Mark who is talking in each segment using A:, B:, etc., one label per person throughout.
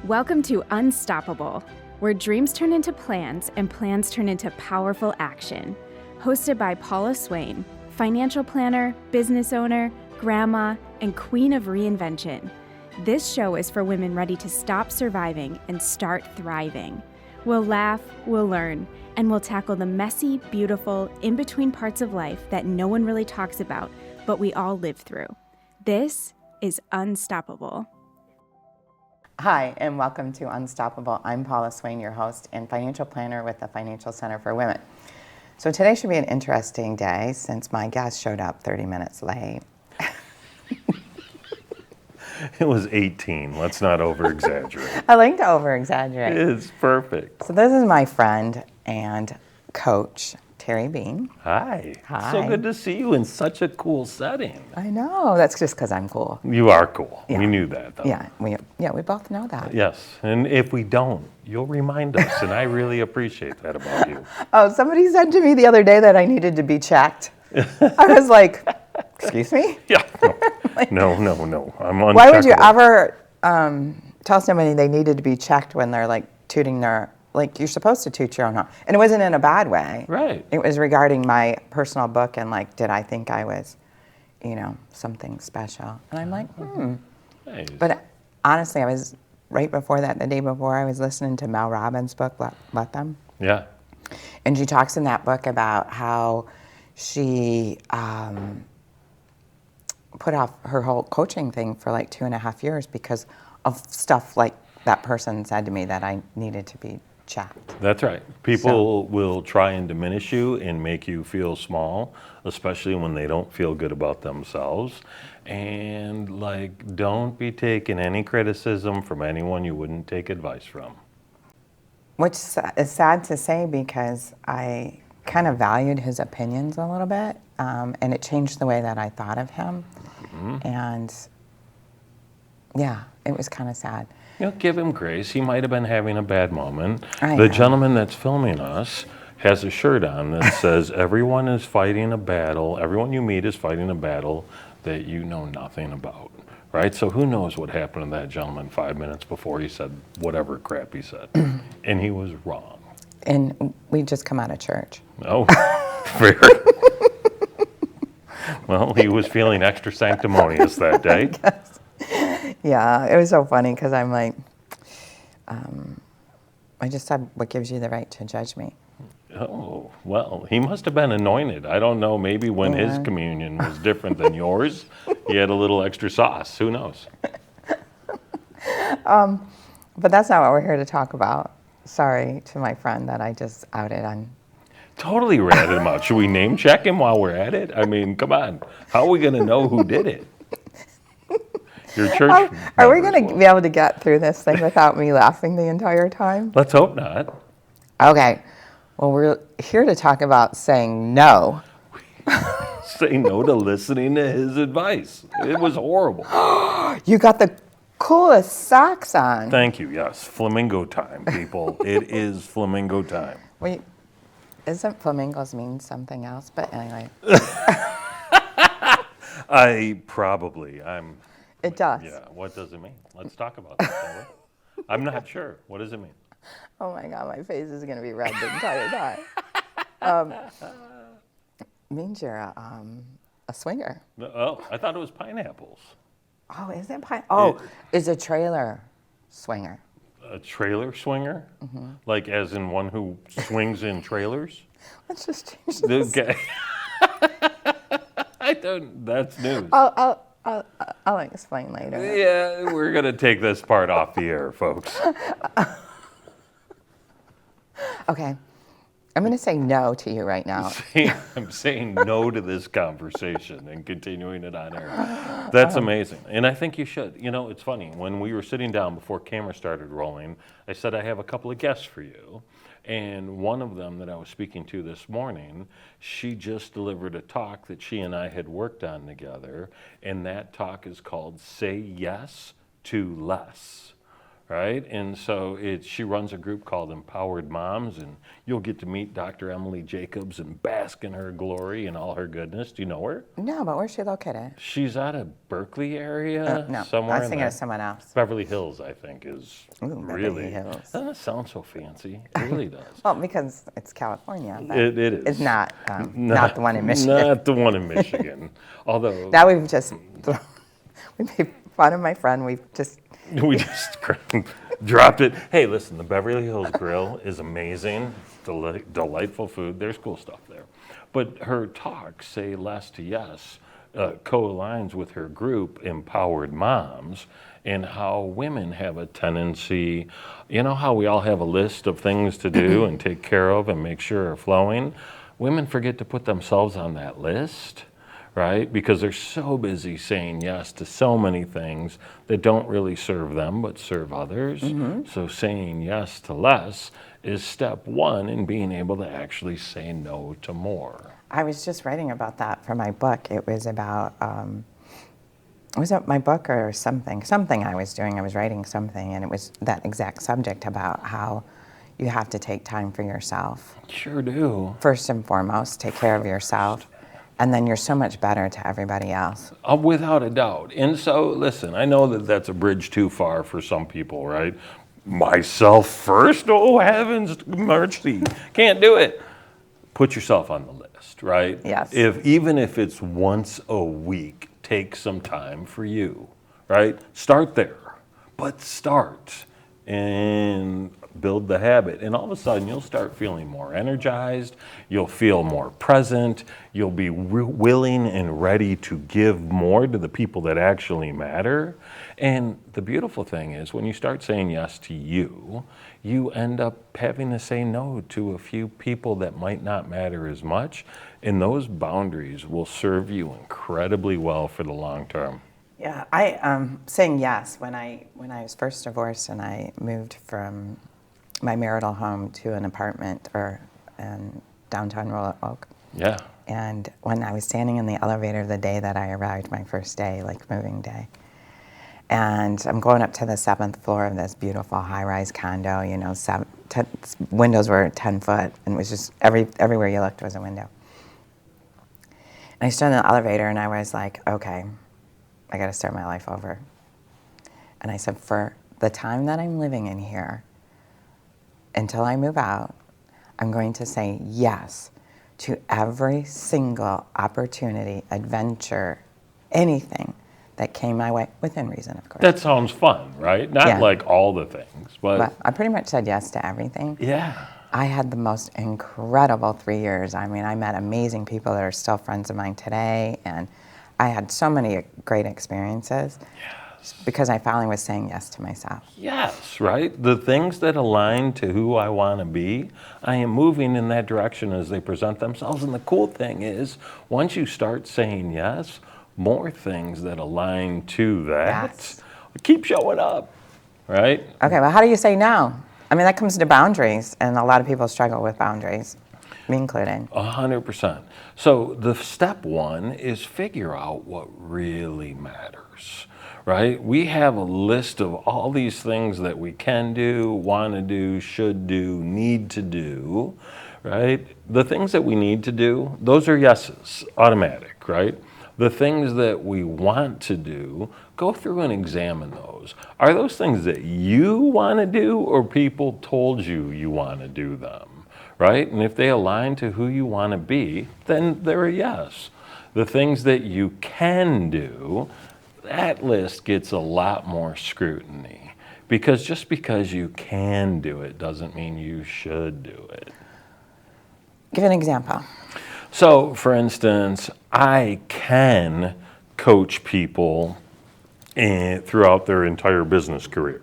A: Welcome to Unstoppable, where dreams turn into plans and plans turn into powerful action. Hosted by Paula Swain, financial planner, business owner, grandma, and queen of reinvention. This show is for women ready to stop surviving and start thriving. We'll laugh, we'll learn, and we'll tackle the messy, beautiful, in-between parts of life that no one really talks about, but we all live through. This is Unstoppable.
B: Hi, and welcome to Unstoppable. I'm Paula Swain, your host and financial planner with the Financial Center for Women. So today should be an interesting day since my guest showed up 30 minutes late.
C: It was 18. Let's not over-exaggerate.
B: I like to over-exaggerate.
C: It's perfect.
B: So this is my friend and coach, Terry Bean.
C: Hi.
B: Hi.
C: So good to see you in such a cool setting.
B: I know, that's just because I'm cool.
C: You are cool.
B: Yeah.
C: We knew that, though.
B: Yeah, we both know that.
C: Yes, and if we don't, you'll remind us, and I really appreciate that about you.
B: Oh, somebody said to me the other day that I needed to be checked. I was like, excuse me?
C: Yeah. No. I'm uncheckable.
B: Why would you ever tell somebody they needed to be checked when they're like tooting their, like you're supposed to toot your own horn. And it wasn't in a bad way.
C: Right.
B: It was regarding my personal book and like, did I think I was, something special? And I'm like,
C: Nice.
B: But honestly, I was right before that, the day before, I was listening to Mel Robbins' book, Let Them.
C: Yeah.
B: And she talks in that book about how she put off her whole coaching thing for like 2.5 years because of stuff like that person said to me that I needed to be checked.
C: That's right. People will try and diminish you and make you feel small, especially when they don't feel good about themselves. And don't be taking any criticism from anyone you wouldn't take advice from.
B: Which is sad to say because I kind of valued his opinions a little bit, and it changed the way that I thought of him. Mm-hmm. And yeah, it was kind of sad.
C: Give him grace. He might have been having a bad moment.
B: The
C: gentleman that's filming us has a shirt on that says, everyone is fighting a battle, everyone you meet is fighting a battle that you know nothing about, right? So who knows what happened to that gentleman 5 minutes before he said whatever crap he said. And he was wrong.
B: And we just come out of church.
C: Oh, fair. Well, he was feeling extra sanctimonious that day.
B: Yeah, it was so funny because I'm like, I just said, what gives you the right to judge me?
C: Oh, well, he must have been anointed. I don't know, maybe when his communion was different than yours, he had a little extra sauce. Who knows?
B: But that's not what we're here to talk about. Sorry to my friend that I just outed on.
C: Totally ratted him out. Should we name check him while we're at it? I mean, come on. How are we going to know who did it? Your church.
B: Are we going to be able to get through this thing without me laughing the entire time?
C: Let's hope not.
B: Okay. Well, we're here to talk about saying no.
C: Say no to listening to his advice. It was horrible.
B: You got the coolest socks on.
C: Thank you. Yes. Flamingo time, people. It is flamingo time.
B: Wait, isn't flamingos mean something else? But anyway.
C: I'm.
B: It does.
C: Yeah. What does it mean? Let's talk about that, shall we? I'm not sure. What does it mean?
B: Oh my God, my face is going to be red the entire time. Means you're a swinger.
C: Oh, I thought it was pineapples.
B: Oh, is it pine? Oh, is a trailer swinger.
C: A trailer swinger? Mm-hmm. Like as in one who swings in trailers?
B: Let's just change this.
C: Okay. That's news.
B: I'll explain later.
C: Yeah, we're going to take this part off the air, folks.
B: Okay. I'm going to say no to you right now.
C: I'm saying no to this conversation and continuing it on air. That's amazing. And I think you should. It's funny. When we were sitting down before camera started rolling, I said, I have a couple of guests for you. And one of them that I was speaking to this morning, she just delivered a talk that she and I had worked on together. And that talk is called Say Yes to Less. right? And so she runs a group called Empowered Moms, and you'll get to meet Dr. Emily Jacobs and bask in her glory and all her goodness. Do you know her?
B: No, but where's she located?
C: She's out of Berkeley area,
B: No,
C: somewhere
B: I was
C: in
B: thinking
C: there.
B: of someone else.
C: Beverly Hills, I think, is
B: Beverly
C: really.
B: Hills.
C: Doesn't it sound so fancy? It really does.
B: Well, because it's California. But
C: It is.
B: It's not the one in Michigan.
C: Not the one in Michigan. Although
B: Now we've just we made fun of my friend. We've just
C: we just dropped it. Hey, listen, the Beverly Hills Grill is amazing. Delightful food. There's cool stuff there. But her talk, Say Less to Yes, co-aligns with her group, Empowered Moms, and how women have a tendency, you know how we all have a list of things to do and take care of and make sure are flowing? Women forget to put themselves on that list, right? Because they're so busy saying yes to so many things that don't really serve them but serve others. So saying yes to less is step one in being able to actually say no to more.
B: I was just writing about that for my book. It was about, was it my book or something? Something I was doing. I was writing something, and it was that exact subject about how you have to take time for yourself.
C: Sure do.
B: First and foremost, take care of yourself, and then you're so much better to everybody else.
C: Without a doubt. And so, listen, I know that that's a bridge too far for some people, right? Myself first? Oh, heavens, mercy. Can't do it. Put yourself on the list, right?
B: Yes.
C: Even if it's once a week, take some time for you, right? Start there, but start and build the habit. And all of a sudden, you'll start feeling more energized. You'll feel more present. You'll be willing and ready to give more to the people that actually matter. And the beautiful thing is, when you start saying yes to you, you end up having to say no to a few people that might not matter as much. And those boundaries will serve you incredibly well for the long term.
B: Yeah, I saying yes when I was first divorced and I moved from my marital home to an apartment in downtown Royal Oak.
C: Yeah.
B: And when I was standing in the elevator the day that I arrived, my first day, like moving day, and I'm going up to the 7th floor of this beautiful high-rise condo, you know, windows were 10 foot, and it was just everywhere you looked was a window. And I stood in the elevator and I was like, okay, I got to start my life over. And I said, for the time that I'm living in here, until I move out, I'm going to say yes to every single opportunity, adventure, anything that came my way, within reason, of course.
C: That sounds fun, right? Not
B: Yeah.
C: like all the things,
B: But I pretty much said yes to everything.
C: yeah.
B: I had the most incredible 3 years. I mean, I met amazing people that are still friends of mine today, and I had so many great experiences because I finally was saying yes to myself.
C: Yes, right? The things that align to who I want to be, I am moving in that direction as they present themselves. And the cool thing is, once you start saying yes, more things that align to that
B: Yes.
C: keep showing up, right?
B: Okay, well, how do you say no? I mean, that comes to boundaries, and a lot of people struggle with boundaries, me included.
C: 100%. So the step one is figure out what really matters, right? We have a list of all these things that we can do, want to do, should do, need to do, right? The things that we need to do, those are yeses, automatic, right? The things that we want to do, go through and examine those. Are those things that you want to do, or people told you want to do them, right? And if they align to who you want to be, then they're a yes. The things that you can do, that list gets a lot more scrutiny, because just because you can do it doesn't mean you should do it.
B: Give an example.
C: So, for instance, I can coach people throughout their entire business career.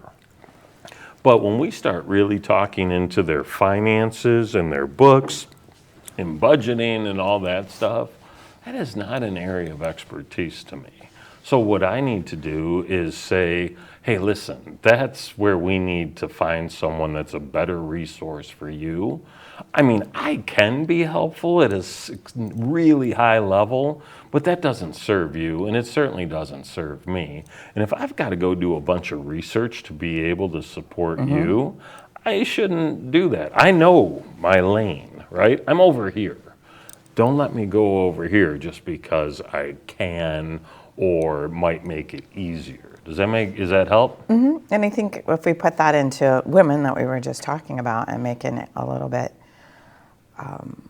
C: But when we start really talking into their finances and their books and budgeting and all that stuff, that is not an area of expertise to me. So what I need to do is say, hey, listen, that's where we need to find someone that's a better resource for you. I mean, I can be helpful at a really high level, but that doesn't serve you, and it certainly doesn't serve me. And if I've got to go do a bunch of research to be able to support you, I shouldn't do that. I know my lane, right? I'm over here. Don't let me go over here just because I can or might make it easier. Does that help?
B: And I think if we put that into women that we were just talking about and making it a little bit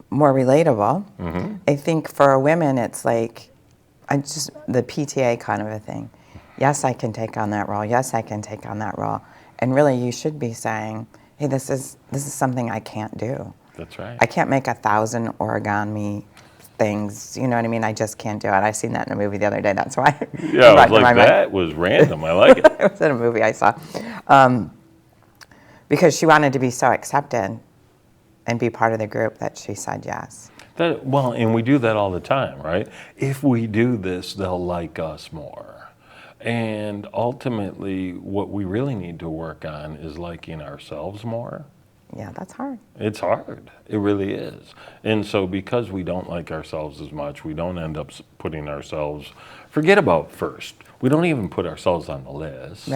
B: more relatable, I think for women it's like the PTA kind of a thing. Yes, I can take on that role. Yes, I can take on that role. And really, you should be saying, hey, this is something I can't do.
C: That's right.
B: I can't make 1,000 origami things. You know what I mean? I just can't do it. I seen that in a movie the other day. That's why.
C: Yeah, I was like, that was random. I like it.
B: It was in a movie I saw. Because she wanted to be so accepted and be part of the group that she said yes.
C: Well, and we do that all the time, right? If we do this, they'll like us more. And ultimately, what we really need to work on is liking ourselves more.
B: Yeah, that's hard.
C: It's hard. It really is. And so because we don't like ourselves as much, we don't end up putting ourselves, forget about first. We don't even put ourselves on the list.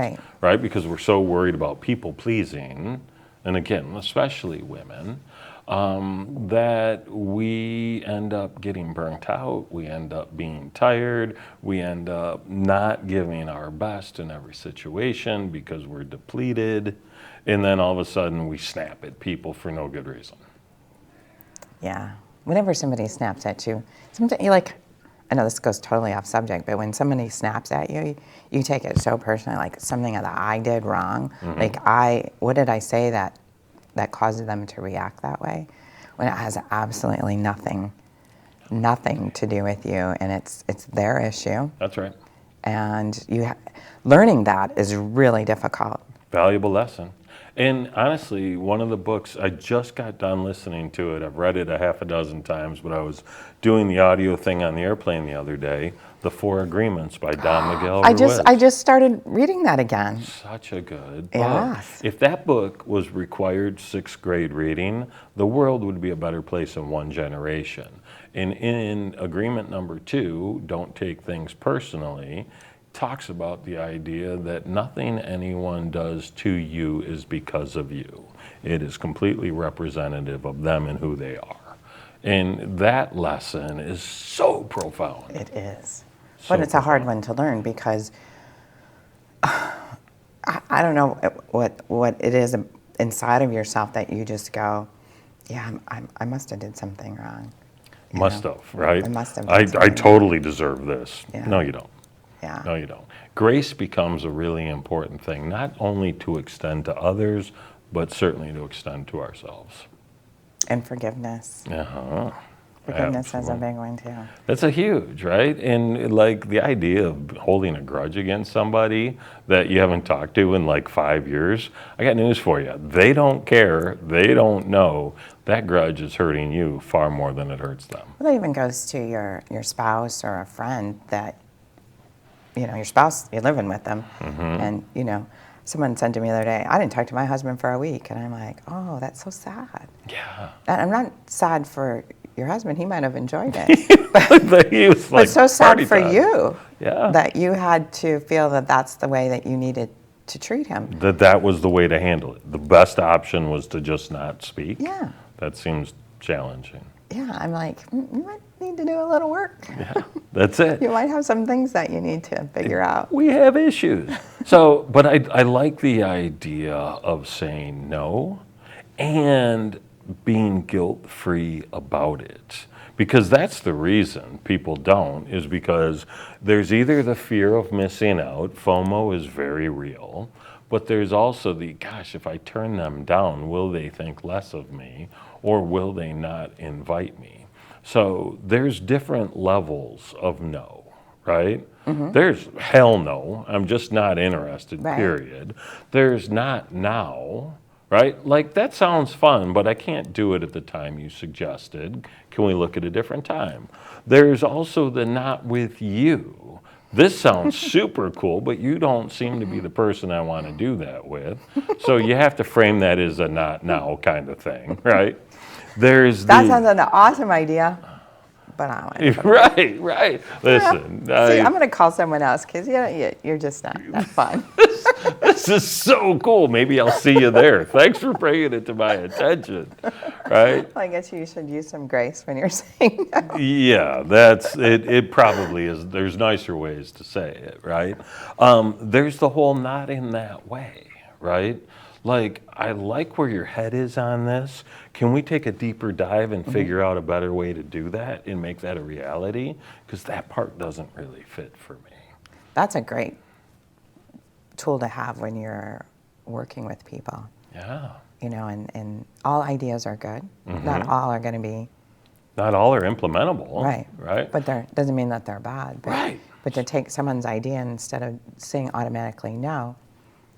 C: Right? Because we're so worried about people pleasing, and again, especially women, that we end up getting burnt out, we end up being tired, we end up not giving our best in every situation because we're depleted, and then all of a sudden we snap at people for no good reason.
B: Yeah. Whenever somebody snaps at you, sometimes you like, I know this goes totally off subject, but when somebody snaps at you, you take it so personally, like something that I did wrong. Like what did I say that causes them to react that way, when it has absolutely nothing to do with you, and it's their issue.
C: That's right.
B: And learning that is really difficult.
C: Valuable lesson. And honestly, one of the books, I just got done listening to it. I've read it a half a dozen times, but I was doing the audio thing on the airplane the other day, The 4 Agreements by Don Miguel Ruiz.
B: I just started reading that again.
C: Such a good book.
B: Yes.
C: If that book was required 6th grade reading, the world would be a better place in one generation. And in agreement number 2, Don't Take Things Personally, talks about the idea that nothing anyone does to you is because of you. It is completely representative of them and who they are. And that lesson is so profound.
B: It is. But it's a hard one to learn because I don't know what it is inside of yourself that you just go, yeah, I must have did something wrong.
C: Must have, right?
B: I must have.
C: I totally deserve this.
B: Yeah.
C: No, you don't.
B: Yeah.
C: No, you don't. Grace becomes a really important thing, not only to extend to others, but certainly to extend to ourselves.
B: And forgiveness. Forgiveness is a big one too.
C: That's a huge, right? And like the idea of holding a grudge against somebody that you haven't talked to in like 5 years, I got news for you. They don't care. They don't know. That grudge is hurting you far more than it hurts them.
B: Well, that even goes to your spouse or a friend that, your spouse, you're living with them. And, someone said to me the other day, I didn't talk to my husband for a week. And I'm like, oh, that's so sad.
C: Yeah.
B: And I'm not sad for your husband. He might have enjoyed it.
C: But he was like,
B: but so sad for
C: time.
B: you
C: Yeah.
B: that you had to feel that that's the way that you needed to treat him.
C: That was the way to handle it. The best option was to just not speak.
B: Yeah.
C: That seems challenging.
B: Yeah, I'm like, you might need to do a little work.
C: Yeah, that's it.
B: You might have some things that you need to figure out.
C: We have issues. So, but I like the idea of saying no and being guilt-free about it. Because that's the reason people don't, is because there's either the fear of missing out, FOMO is very real, but there's also the, gosh, if I turn them down, will they think less of me, or will they not invite me? So there's different levels of no, right? There's hell no, I'm just not interested, period. There's not now, right? Like, that sounds fun, but I can't do it at the time you suggested. Can we look at a different time? There's also the not with you. this sounds super cool, but you don't seem to be the person I want to do that with. So you have to frame that as a not now kind of thing, right? There's
B: That sounds like an awesome idea, but I don't want to.
C: Right. Listen,
B: See, I'm going to call someone else because you're just not that fun.
C: this is so cool. Maybe I'll see you there. Thanks for bringing it to my attention, right?
B: Well, I guess you should use some grace when you're saying no.
C: Yeah, that's it. It probably is. There's nicer ways to say it, right? There's the whole not in that way, right? Like, I like where your head is on this. Can we take a deeper dive and figure out a better way to do that and make that a reality? Because that part doesn't really fit for me.
B: That's a great tool to have when you're working with people.
C: Yeah.
B: You know, and all ideas are good. Not all are going to be
C: Not all are implementable.
B: right. But doesn't mean that they're bad. But,
C: Right.
B: But to take someone's idea and instead of saying automatically no,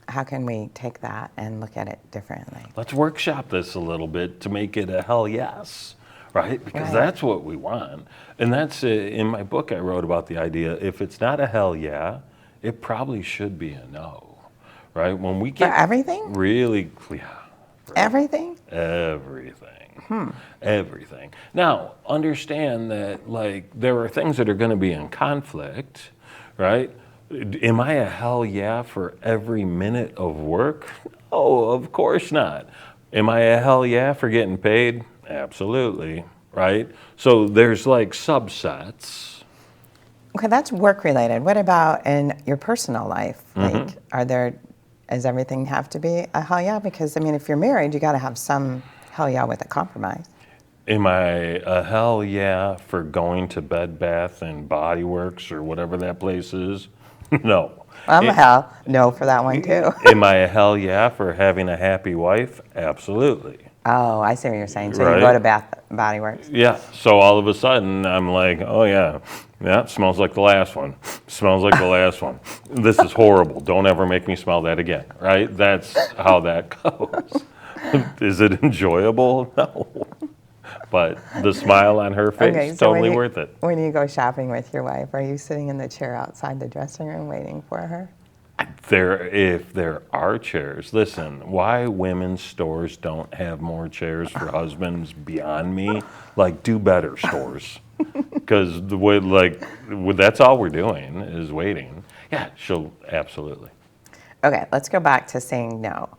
B: how can we take that and look at it differently?
C: Let's workshop this a little bit to make it a hell yes, right? Because
B: Right.
C: that's what we want. And that's in my book I wrote about the idea, if it's not a hell yeah, it probably should be a no, right? When we get
B: For everything?
C: really, yeah,
B: Everything?
C: everything. Everything. Now, understand that, like, there are things that are going to be in conflict, right? Am I a hell yeah for every minute of work? Oh, of course not. Am I a hell yeah for getting paid? Absolutely, right? So there's like subsets.
B: Okay, that's work related. What about in your personal life? Like, does everything have to be a hell yeah? Because, I mean, if you're married, you got to have some hell yeah with a compromise.
C: Am I a hell yeah for going to Bed Bath and Body Works or whatever that place is? No.
B: I'm a hell no for that one, too.
C: Am I a hell yeah for having a happy wife? Absolutely.
B: Oh, I see what you're saying. So you
C: Right.
B: go to Bath Body Works.
C: Yeah. So all of a sudden, I'm like, oh yeah, smells like the last one. Smells like the last one. This is horrible. Don't ever make me smell that again. Right? That's how that goes. Is it enjoyable? No. But the smile on her face,
B: Okay, so
C: totally worth it.
B: When you go shopping with your wife, are you sitting in the chair outside the dressing room waiting for her?
C: If there are chairs, listen, why women's stores don't have more chairs for husbands beyond me? Like, do better, stores. Because that's all we're doing is waiting. Yeah, she'll absolutely.
B: Okay, let's go back to saying no.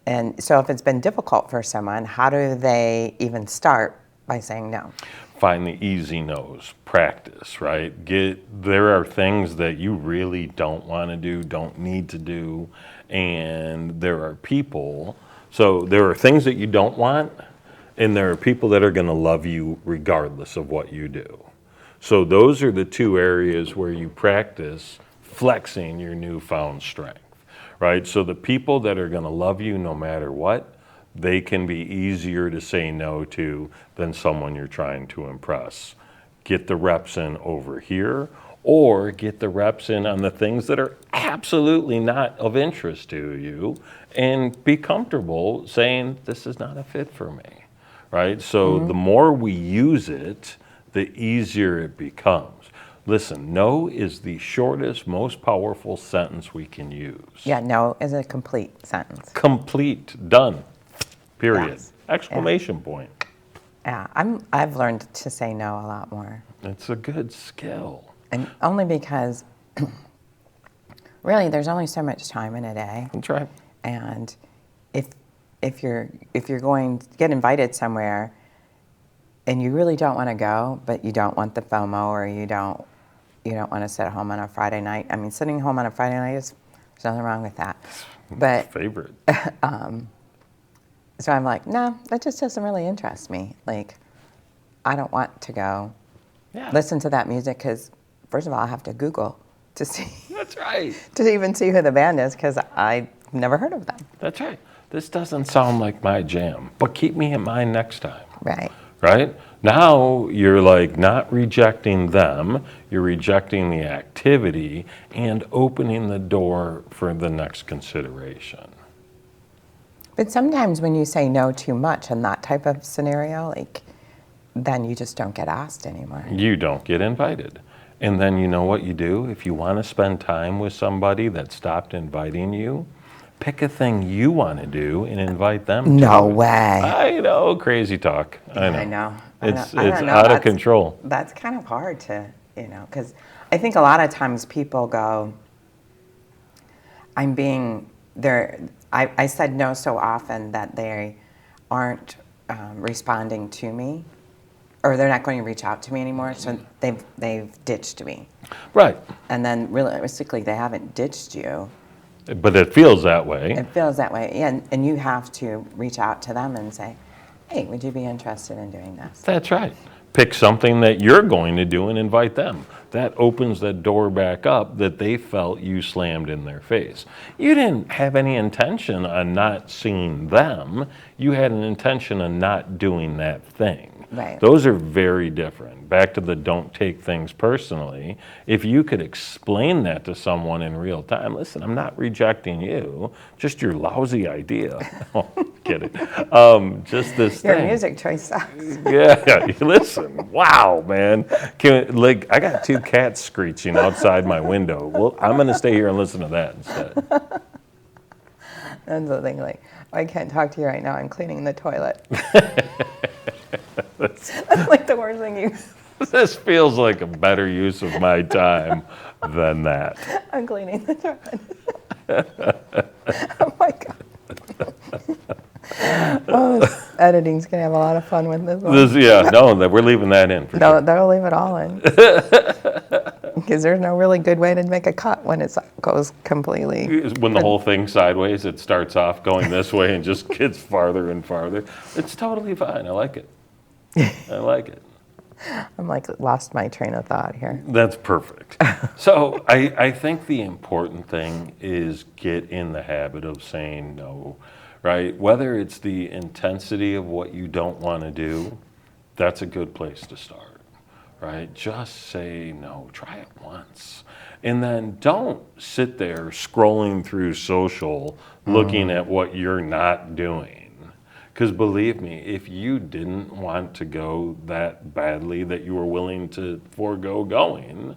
B: And so if it's been difficult for someone, how do they even start by saying no?
C: Find the easy no's, practice, right? There are things that you really don't want to do, don't need to do, and there are people, so there are things that you don't want, and there are people that are going to love you regardless of what you do. So those are the two areas where you practice flexing your newfound strength, right? So the people that are going to love you no matter what, they can be easier to say no to than someone you're trying to impress. Get the reps in over here, or get the reps in on the things that are absolutely not of interest to you, and be comfortable saying, this is not a fit for me, right? So the more we use it, the easier it becomes. Listen, no is the shortest, most powerful sentence we can use.
B: Yeah, no is a complete sentence.
C: Complete, done, period.
B: Yes.
C: Exclamation point.
B: Yeah, I've learned to say no a lot more.
C: It's a good skill.
B: And only because really there's only so much time in a day.
C: That's right.
B: And if you're going to get invited somewhere and you really don't want to go, but you don't want the FOMO, or you don't want to sit at home on a Friday night. I mean, sitting home on a Friday night there's nothing wrong with that. But
C: Favorite.
B: so I'm like, no, that just doesn't really interest me. Like, I don't want to go listen to that music because, first of all, I have to Google to see.
C: That's right.
B: To even see who the band is because I've never heard of them.
C: That's right. This doesn't sound like my jam, but keep me in mind next time.
B: Right.
C: Right? Now you're like not rejecting them, you're rejecting the activity and opening the door for the next consideration.
B: But sometimes when you say no too much in that type of scenario, like, then you just don't get asked anymore.
C: You don't get invited. And then you know what you do? If you want to spend time with somebody that stopped inviting you, pick a thing you want to do and invite them to
B: No
C: it.
B: way.
C: I know, crazy talk. I know.
B: I know.
C: It's
B: I don't know.
C: out of control.
B: That's kind of hard to, because I think a lot of times people go, I'm being there. I said no so often that they aren't responding to me, or they're not going to reach out to me anymore. So they've ditched me.
C: Right.
B: And then realistically, they haven't ditched you.
C: But it feels that way.
B: It feels that way. And you have to reach out to them and say, hey, would you be interested in doing this?
C: That's right. Pick something that you're going to do and invite them. That opens that door back up that they felt you slammed in their face. You didn't have any intention on not seeing them. You had an intention on not doing that thing.
B: Right.
C: Those are very different. Back to the don't take things personally. If you could explain that to someone in real time, listen, I'm not rejecting you, just your lousy idea. Oh, kidding. Just this
B: Your
C: thing.
B: music choice sucks.
C: Yeah, listen, wow, man. I got two cats screeching outside my window. Well, I'm going to stay here and listen to that instead.
B: That's the thing, like, I can't talk to you right now, I'm cleaning the toilet. That's like the worst thing you...
C: This feels like a better use of my time than that.
B: I'm cleaning the toilet. Oh my God. Oh, editing's gonna have a lot of fun with this one.
C: We're leaving that in. For
B: No,
C: sure.
B: they'll leave it all in. Because there's no really good way to make a cut when it goes completely...
C: When the whole thing's sideways, it starts off going this way and just gets farther and farther. It's totally fine. I like it. I like it.
B: I'm like lost my train of thought here.
C: That's perfect. So I think the important thing is get in the habit of saying no, right? Whether it's the intensity of what you don't want to do, that's a good place to start, right? Just say no. Try it once. And then don't sit there scrolling through social looking at what you're not doing. Because believe me, if you didn't want to go that badly that you were willing to forego going,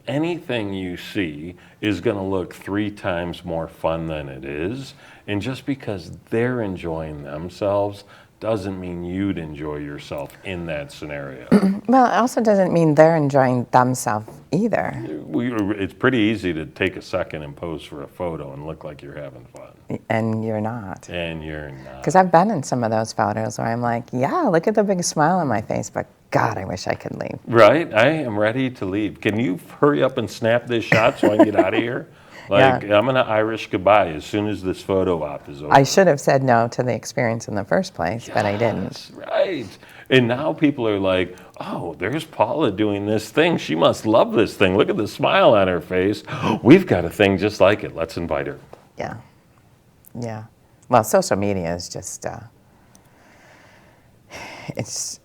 C: anything you see is going to look 3 times more fun than it is. And just because they're enjoying themselves doesn't mean you'd enjoy yourself in that scenario.
B: Well, it also doesn't mean they're enjoying themselves either.
C: It's pretty easy to take a second and pose for a photo and look like you're having fun.
B: And you're not.
C: And you're not.
B: Because I've been in some of those photos where I'm like, yeah, look at the big smile on my face, but God, I wish I could leave.
C: Right? I am ready to leave. Can you hurry up and snap this shot so I can get out of here? Like,
B: Yeah.
C: I'm going to Irish goodbye as soon as this photo op is over.
B: I should have said no to the experience in the first place, but I didn't.
C: That's right. And now people are like, oh, there's Paula doing this thing. She must love this thing. Look at the smile on her face. We've got a thing just like it. Let's invite her.
B: Yeah. Yeah. Well, social media is just, it's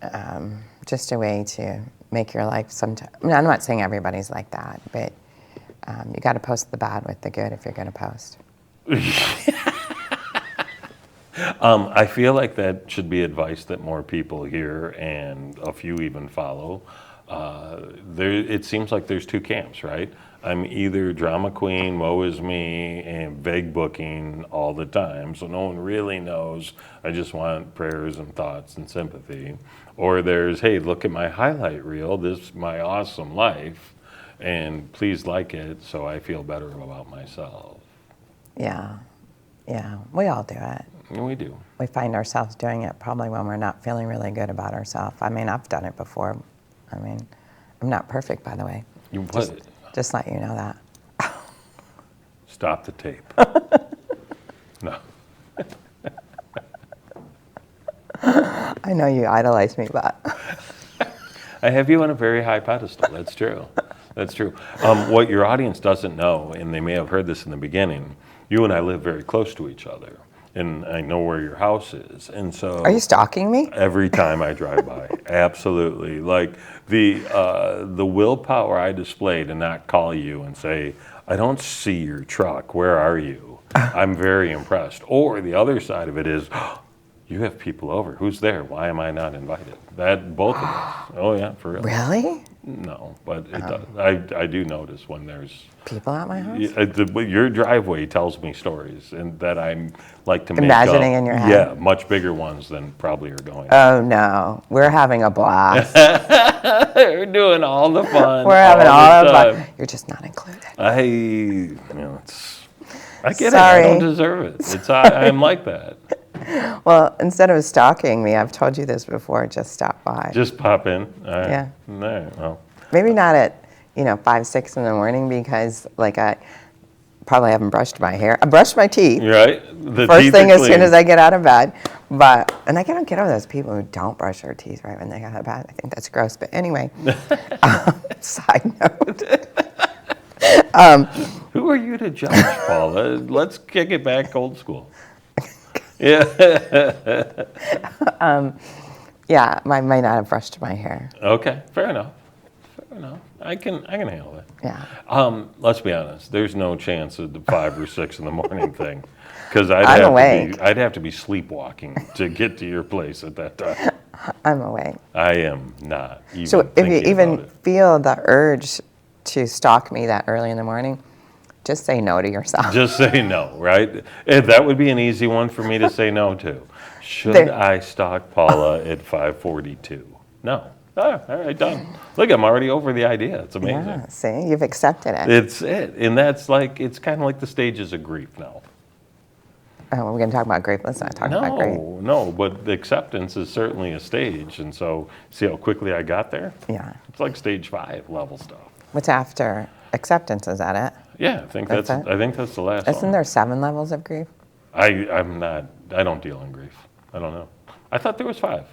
B: just a way to make your life sometimes. I mean, I'm not saying everybody's like that, but you got to post the bad with the good if you're going to post.
C: I feel like that should be advice that more people hear and a few even follow. It seems like there's 2 camps, right? I'm either drama queen, woe is me, and vague booking all the time, so no one really knows. I just want prayers and thoughts and sympathy. Or there's, hey, look at my highlight reel. This is my awesome life, and please like it so I feel better about myself.
B: Yeah. Yeah. We all do it.
C: And we do.
B: We find ourselves doing it probably when we're not feeling really good about ourselves. I mean, I've done it before. I mean, I'm not perfect, by the way.
C: You put it.
B: Just let you know that.
C: Stop the tape. No.
B: I know you idolize me, but
C: I have you on a very high pedestal. That's true. That's true. What your audience doesn't know, and they may have heard this in the beginning, you and I live very close to each other, and I know where your house is. And so,
B: are you stalking me?
C: every time I drive by, absolutely. Like the willpower I display to not call you and say, I don't see your truck. Where are you? I'm very impressed. Or the other side of it is, You have people over. Who's there? Why am I not invited? That both of us. Oh yeah, for real.
B: Really?
C: No, but it does. I do notice when there's
B: People at my house?
C: your driveway tells me stories, and that I'm like to make
B: Imagining
C: up,
B: in your head?
C: Yeah, much bigger ones than probably are going.
B: Oh no, we're having a blast.
C: We're doing all the fun.
B: We're having all
C: the
B: the
C: time.
B: fun. You're just not included.
C: I get it. I don't deserve it. I'm like that.
B: Well, instead of stalking me, I've told you this before, just stop by.
C: Just pop in. All right.
B: Yeah.
C: No, well.
B: Maybe not at 5, 6 in the morning, because like I probably haven't brushed my hair. I brushed my teeth.
C: Right. The
B: First
C: teeth
B: thing
C: are
B: as soon
C: clean.
B: as I get out of bed. And I don't get over those people who don't brush their teeth right when they get out of bed. I think that's gross. But anyway, side note.
C: Who are you to judge, Paula? Let's kick it back old school. Yeah.
B: Yeah, I might not have brushed my hair.
C: Okay. Fair enough. I can handle it.
B: Yeah.
C: Let's be honest. There's no chance of the 5 or 6 in the morning thing, because
B: I'm awake.
C: I'd have to be sleepwalking to get to your place at that time.
B: I'm awake.
C: I am not. Even
B: So if you
C: thinking
B: even
C: about it.
B: feel the urge to stalk me that early in the morning, just say no to yourself.
C: Just say no, right? That would be an easy one for me to say no to. Should
B: There-
C: I stalk Paula at 5:42? No. All right, done. Look, I'm already over the idea. It's amazing.
B: Yeah, see, you've accepted it.
C: It's it. And that's like, it's kind of like the stages of grief now.
B: Oh, we're going to talk about grief. Let's not talk about grief.
C: No, but the acceptance is certainly a stage. And so, see how quickly I got there?
B: Yeah.
C: It's like stage 5 level stuff.
B: What's after acceptance? Is that it?
C: Yeah, I think
B: That's
C: that's
B: it?
C: I think that's the last
B: Isn't
C: one.
B: there 7 levels of grief?
C: I don't deal in grief. I don't know. I thought there was 5.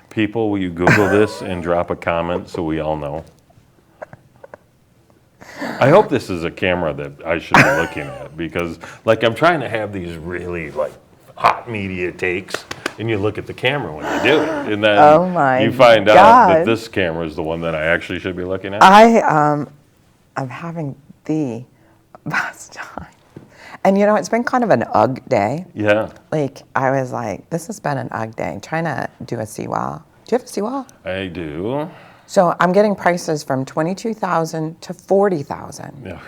C: People, will you Google this and drop a comment so we all know? I hope this is a camera that I should be looking at, because like I'm trying to have these really like hot media takes, and you look at the camera when you do it, and then
B: Oh my
C: you find out that
B: God.
C: this camera is the one that I actually should be looking at.
B: I'm having the best time. And it's been kind of an UGG day.
C: Yeah,
B: Like, I was like, this has been an UGG day. Trying to do a seawall. Do you have a seawall?
C: I do.
B: So I'm getting prices from $22,000 to $40,000.
C: Yeah.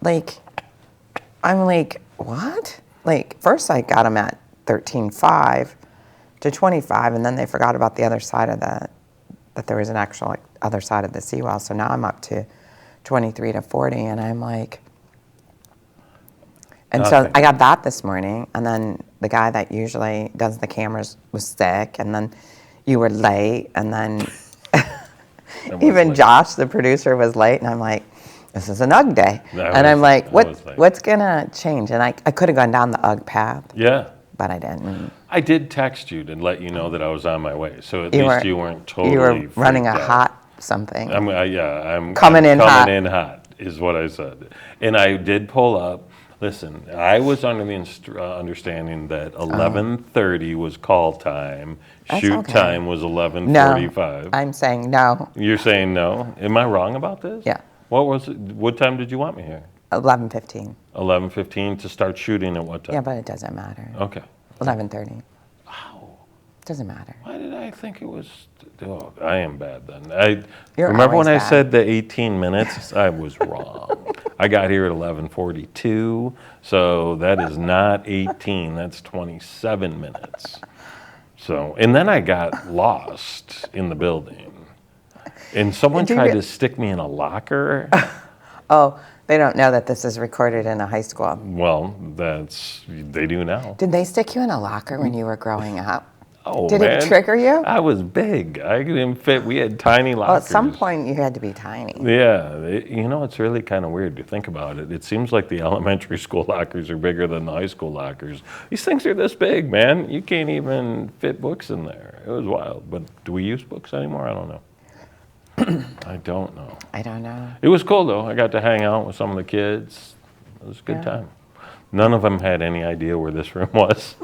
B: Like, I'm like, what? Like, first I got them at $13,500 to $25,000, and then they forgot about the other side of that there was an actual other side of the seawall. So now I'm up to $23,000 to $40,000, and I'm like, and so
C: Okay.
B: I got that this morning, and then the guy that usually does the cameras was sick, and then you were late, and then even
C: late.
B: Josh, the producer, was late, and I'm like, this is an UGG day. And I'm like,
C: I was late.
B: what's gonna change? And I could have gone down the UGG path,
C: Yeah.
B: but I didn't.
C: I did text you to let you know that I was on my way, so at
B: You
C: least
B: were-
C: you weren't totally
B: You were running a
C: freaked out.
B: hot something.
C: I'm
B: Coming in hot.
C: Coming in hot is what I said, and I did pull up. Listen, I was under the understanding that 11:30 was call time.
B: That's
C: Shoot
B: okay.
C: time was
B: No,
C: 11:45.
B: I'm saying no.
C: You're saying no? Am I wrong about this?
B: Yeah.
C: What was it? What time did you want me here?
B: 11:15.
C: 11:15 to start shooting at what time?
B: Yeah, but it doesn't matter.
C: Okay.
B: 11:30.
C: Wow.
B: Doesn't matter.
C: Why did I think it was? Oh, I am bad then. I
B: You're
C: remember when
B: always
C: I
B: bad.
C: said the 18 minutes. I was wrong. I got here at 11:42, so that is not 18. That's 27 minutes. So, and then I got lost in the building, and someone
B: Did you
C: tried
B: re-
C: to stick me in a locker.
B: Oh, they don't know that this is recorded in a high school.
C: Well, they do now.
B: Did they stick you in a locker when you were growing up?
C: Oh,
B: Did
C: man.
B: it trigger you?
C: I was big. I didn't fit. We had tiny lockers.
B: Well, at some point you had to be tiny.
C: Yeah, it's really kind of weird to think about it. It seems like the elementary school lockers are bigger than the high school lockers. These things are this big, man. You can't even fit books in there. It was wild. But do we use books anymore? I don't know. I don't know.
B: I don't know.
C: It was cool, though. I got to hang out with some of the kids. It was a good
B: Yeah.
C: time. None of them had any idea where this room was.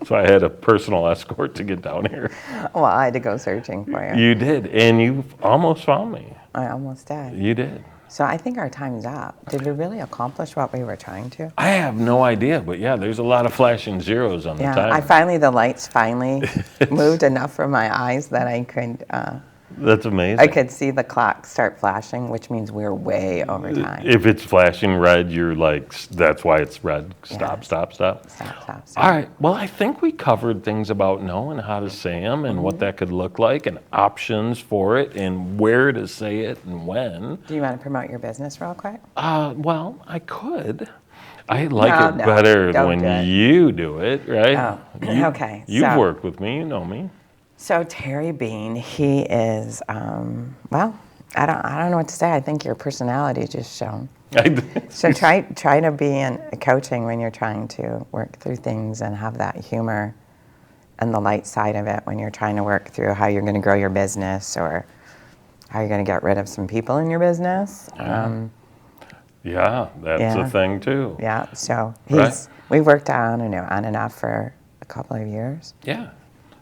C: So I had a personal escort to get down here.
B: Well, I had to go searching for you.
C: You did, and you almost found me.
B: I almost did.
C: You did.
B: So I think our time's up. Did we really accomplish what we were trying to?
C: I have no idea, but yeah, there's a lot of flashing zeros on the
B: Yeah,
C: timer.
B: the lights finally moved enough from my eyes that
C: That's amazing.
B: I could see the clock start flashing, which means we're way over time.
C: If it's flashing red, you're like, that's why it's red. Stop,
B: Yes.
C: stop, stop.
B: Stop.
C: All right. Well, I think we covered things about no and how to say them and what that could look like and options for it and where to say it and when.
B: Do you want to promote your business real quick?
C: Well, I could. I like it
B: No,
C: better
B: don't
C: when
B: do it.
C: you do it, right?
B: Oh, okay.
C: You've
B: So-
C: worked with me. You know me.
B: So Terry Bean, he is, well, I don't know what to say. I think your personality is just shown. So try to be in coaching when you're trying to work through things and have that humor and the light side of it when you're trying to work through how you're going to grow your business or how you're going to get rid of some people in your business.
C: Yeah, that's
B: Yeah.
C: a thing too.
B: Yeah, so
C: Right.
B: we worked on and off for a couple of years.
C: Yeah.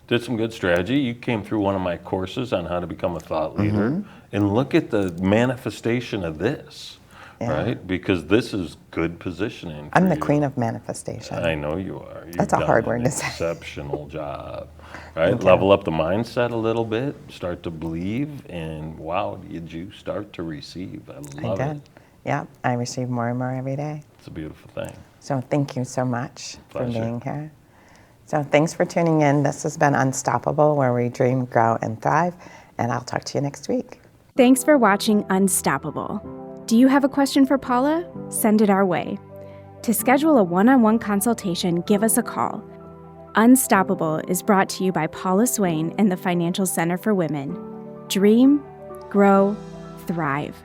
C: Did some good strategy. You came through one of my courses on how to become a thought leader. And look at the manifestation of this,
B: Yeah.
C: right? Because this is good positioning.
B: I'm
C: for
B: the
C: you.
B: queen of manifestation.
C: I know you are. You've
B: That's a
C: done
B: hard
C: an
B: word to say.
C: Exceptional job, right?
B: Okay.
C: Level up the mindset a little bit, start to believe, and wow, did you start to receive? I love
B: I did.
C: it.
B: Yeah, I receive more and more every day.
C: It's a beautiful thing.
B: So thank you so much
C: Pleasure.
B: for being here. So thanks for tuning in. This has been Unstoppable, where we dream, grow, and thrive. And I'll talk to you next week.
A: Thanks for watching Unstoppable. Do you have a question for Paula? Send it our way. To schedule a one-on-one consultation, give us a call. Unstoppable is brought to you by Paula Swain and the Financial Center for Women. Dream, grow, thrive.